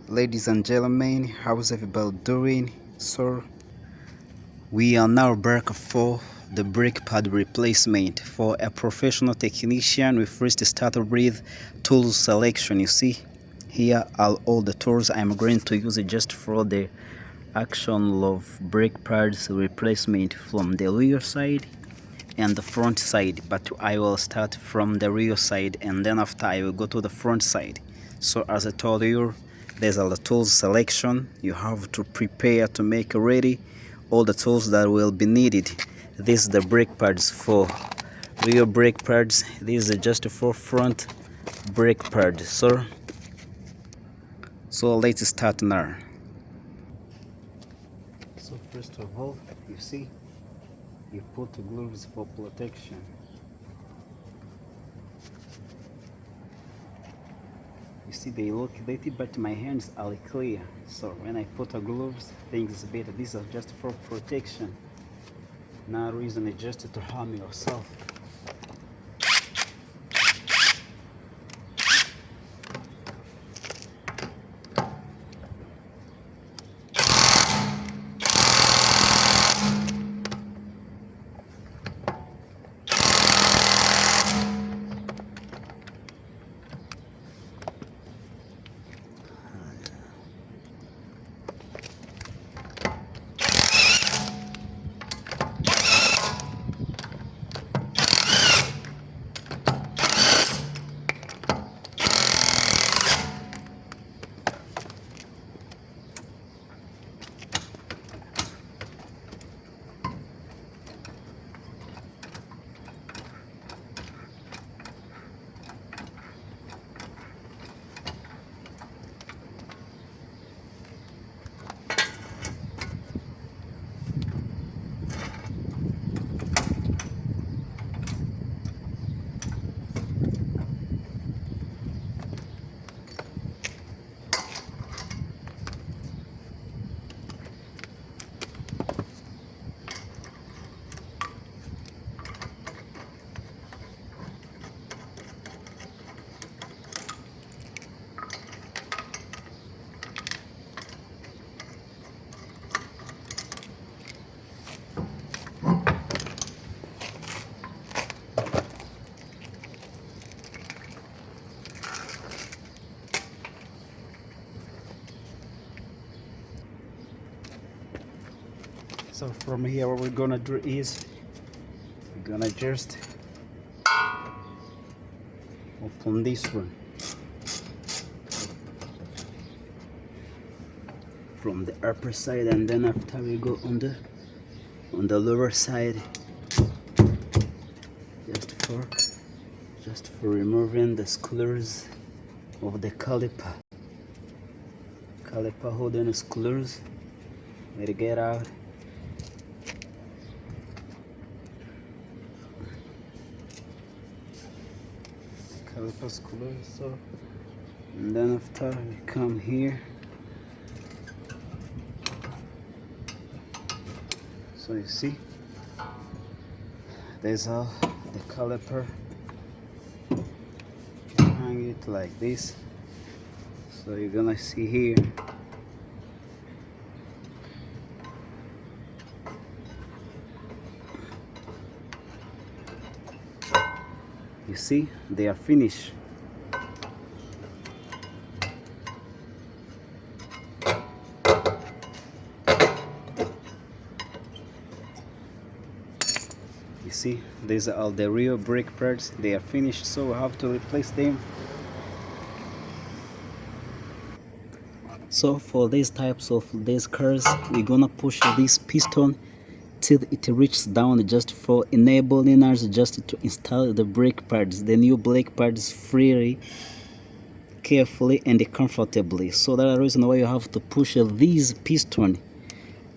Ladies and gentlemen, how's everybody doing? So, we are now back for the brake pad replacement. For a professional technician, we first start with tools selection. You see, here are all the tools I'm going to use just for the action of brake pads replacement from the rear side and the front side, but I will start from the rear side and then after I will go to the front side. So as I told you, there's all the tools selection. You have to prepare to make ready all the tools that will be needed. This is the brake pads for rear brake pads. This is just for front brake pads. So let's start now. So first of all, you see, you put gloves for protection. You see, they look dirty, but my hands are clear. So when I put a gloves, things better. These are just for protection. No reason just to harm yourself. So from here, what we're gonna do is we're gonna just open this one from the upper side, and then after we go on the lower side, just for removing the screws of the caliper holding screws. Let it get out. Caliper screws. So, and then after we come here, so you see there's all the caliper. Hang it like this. So you're gonna see here you see they are finished. You see, these are all the real brake pads. They are finished, so we have to replace them. So for these types of these cars, we're gonna push this piston till it reaches down, just for enabling us just to install the brake pads, the new brake pads, freely, carefully and comfortably. So that's the reason why you have to push this piston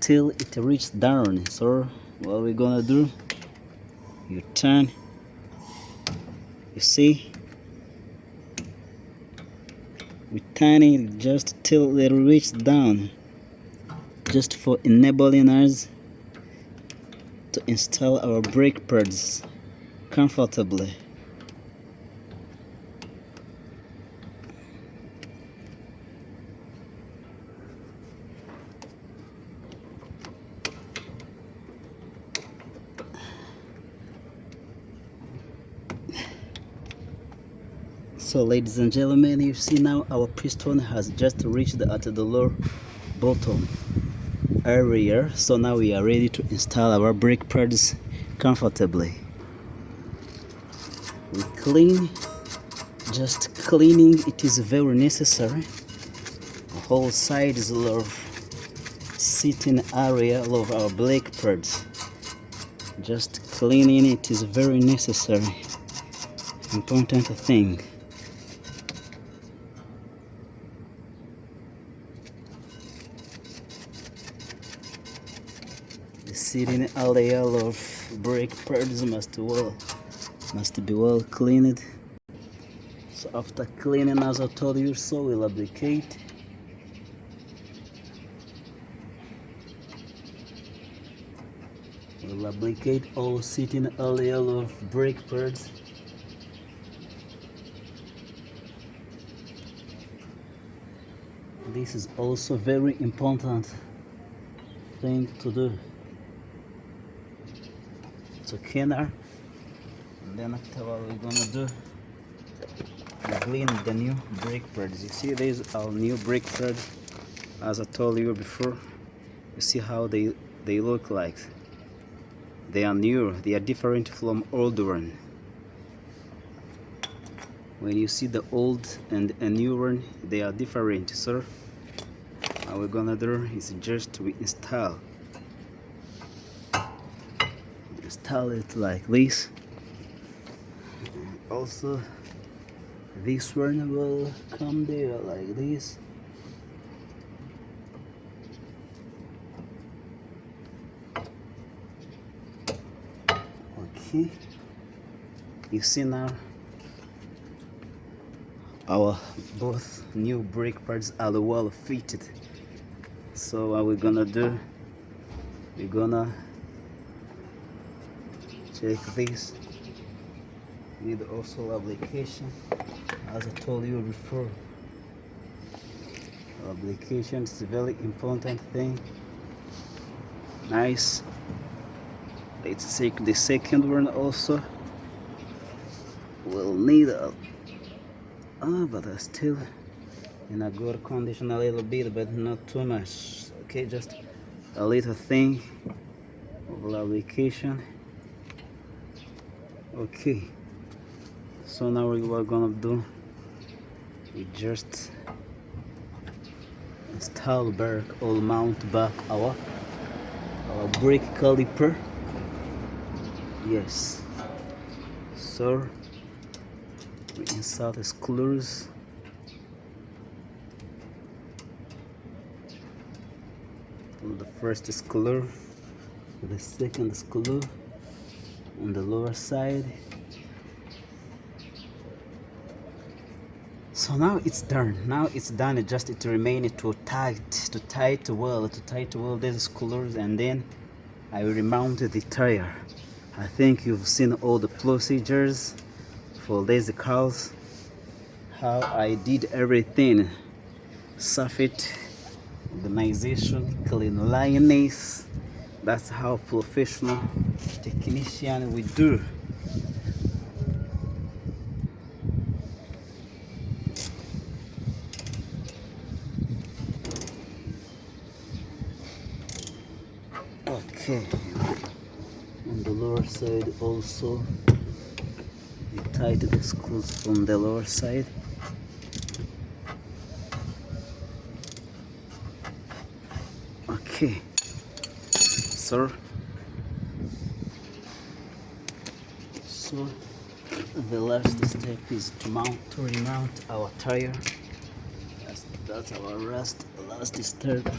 till it reaches down. So what we're gonna do, you turn, you see, we turn it just till it reaches down, just for enabling us to install our brake pads comfortably. So ladies and gentlemen, you see now our piston has just reached at the lower bottom area. So now we are ready to install our brake pads comfortably. We clean, just cleaning it is very necessary. The whole side is of sitting area of our brake pads. Just cleaning it is very necessary, important thing. The sitting area of brake pads must be well cleaned. So after cleaning, as I told you, so we'll lubricate. We'll lubricate all sitting area of brake pads. This is also very important thing to do. So cleaner, and then after what we're gonna do, we clean the new brake pads. You see, these are new brake pads, as I told you before. You see how they look like. They are new. They are different from old one. When you see the old and a new one, they are different. So what we're gonna do is just to install it like this. Also this one will come there like this. Okay, you see now our both new brake pads are well fitted. So what we're gonna do, we're gonna check this with also application, as I told you before. Application is a very important thing. Nice. Let's take the second one also. We'll need but still in a good condition a little bit, but not too much. Okay, just a little thing of application. Okay, so now what we're gonna do, we just install back or mount back our brake caliper. Yes, so we insert the screws. The first screw, the second screw on the lower side. So now it's done. It just remains to tight well these screws, and then I will remount the tire. I think you've seen all the procedures for these cars, how I did everything: surface, organization, cleanliness. That's how professional technician we do. Okay, on the lower side also, we tighten the screws from the lower side. Okay, so the last step is to remount our tire. That's our last step.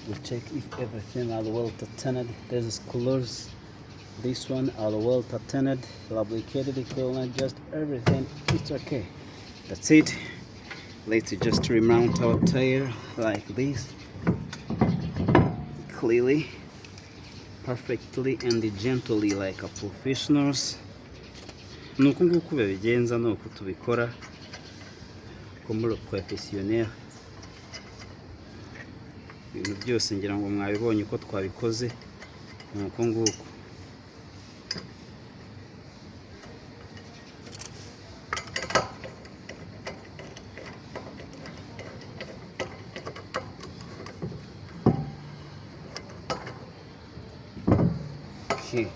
We check if everything are well tightened. There's screws. This one are well tightened, lubricated, clean, just everything. It's okay. That's it. Let's just remount our tire like this. Clearly, perfectly and gently, like a professionals. Nuko nguko babigenza, nuko tubikora comme le professionnel. Ibintu byose ngira ngo mwabibonye uko twabikoze, nuko nguko. Okay.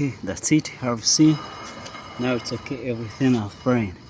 Okay, that's it. Have seen. Now it's okay. Everything are fine.